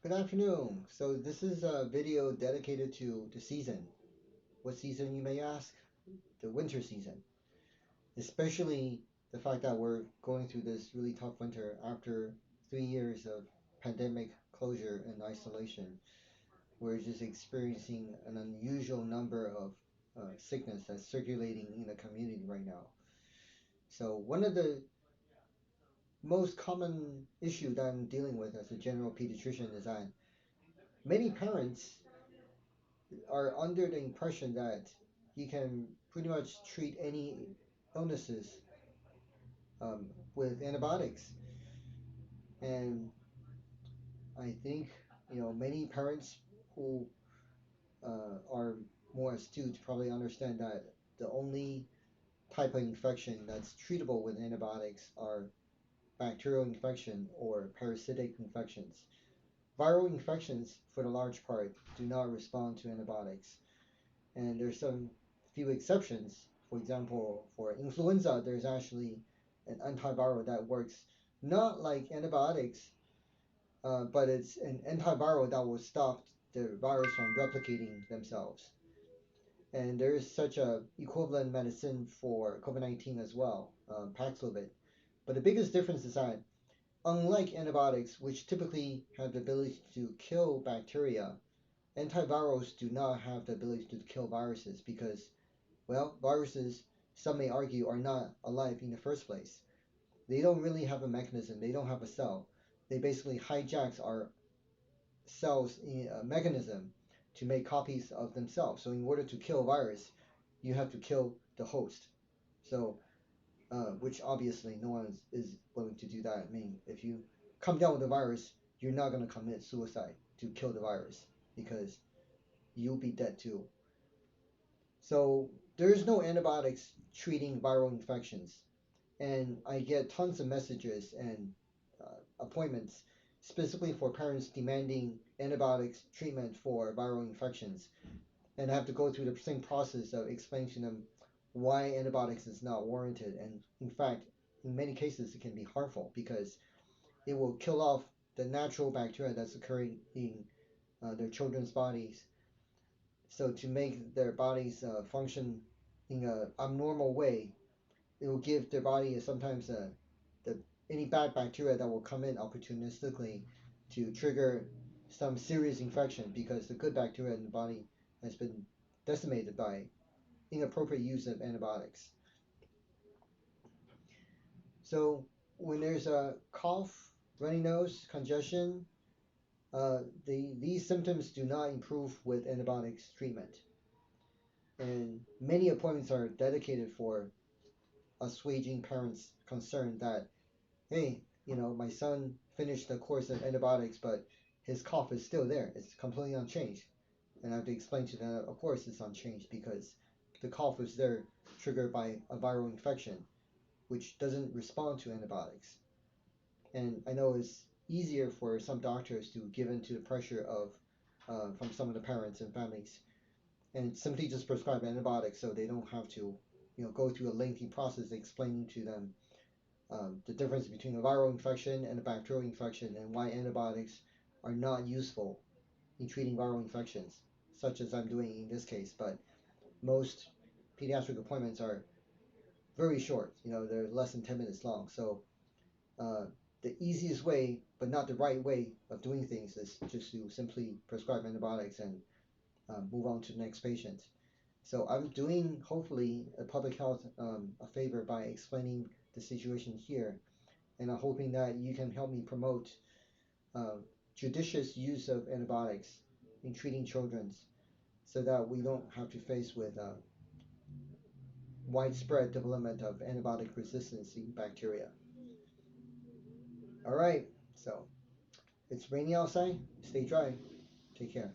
Good afternoon. So this is a video dedicated to the season. What season, you may ask? The winter season. Especially the fact that we're going through this really tough winter after 3 years of pandemic closure and isolation. We're just experiencing an unusual number of sickness that's circulating in the community right now. So one of the most common issue that I'm dealing with as a general pediatrician is that many parents are under the impression that you can pretty much treat any illnesses um, with antibiotics. And I think many parents who are more astute probably understand that the only type of infection that's treatable with antibiotics are bacterial infection or parasitic infections. Viral infections, for the large part, do not respond to antibiotics. And there's some few exceptions. For example, for influenza, there's actually an antiviral that works not like antibiotics, but it's an antiviral that will stop the virus from replicating themselves. And there is such a equivalent medicine for COVID-19 as well, Paxlovid. But the biggest difference is that unlike antibiotics, which typically have the ability to kill bacteria, antivirals do not have the ability to kill viruses because, well, viruses, some may argue, are not alive in the first place. They don't really have a mechanism, they don't have a cell. They basically hijacks our cells in a mechanism to make copies of themselves. So in order to kill a virus, you have to kill the host. So, which obviously no one is willing to do that. I mean, if you come down with a virus, you're not going to commit suicide to kill the virus because you'll be dead too. So there's no antibiotics treating viral infections. And I get tons of messages and appointments specifically for parents demanding antibiotics treatment for viral infections. And I have to go through the same process of explaining to them why antibiotics is not warranted. And in fact, in many cases, it can be harmful because it will kill off the natural bacteria that's occurring in their children's bodies. So to make their bodies function in an abnormal way, it will give their body sometimes the any bad bacteria that will come in opportunistically to trigger some serious infection because the good bacteria in the body has been decimated by inappropriate use of antibiotics. So when there's a cough, runny nose, congestion, these symptoms do not improve with antibiotics treatment. And many appointments are dedicated for assuaging parents' concern that, hey, my son finished the course of antibiotics, but his cough is still there. It's completely unchanged. And I have to explain to them, of course, it's unchanged because the cough is there triggered by a viral infection, which doesn't respond to antibiotics. And I know it's easier for some doctors to give in to the pressure of from some of the parents and families and simply just prescribe antibiotics so they don't have to go through a lengthy process explaining to them the difference between a viral infection and a bacterial infection and why antibiotics are not useful in treating viral infections, such as I'm doing in this case. But most pediatric appointments are very short, they're less than 10 minutes long. So uh, the easiest way, but not the right way of doing things, is just to simply prescribe antibiotics and move on to the next patient. So I'm doing, hopefully, a public health a favor by explaining the situation here, and I'm hoping that you can help me promote uh, judicious use of antibiotics in treating children so that we don't have to face with widespread development of antibiotic resistance in bacteria. All right, so it's raining outside. Stay dry. Take care.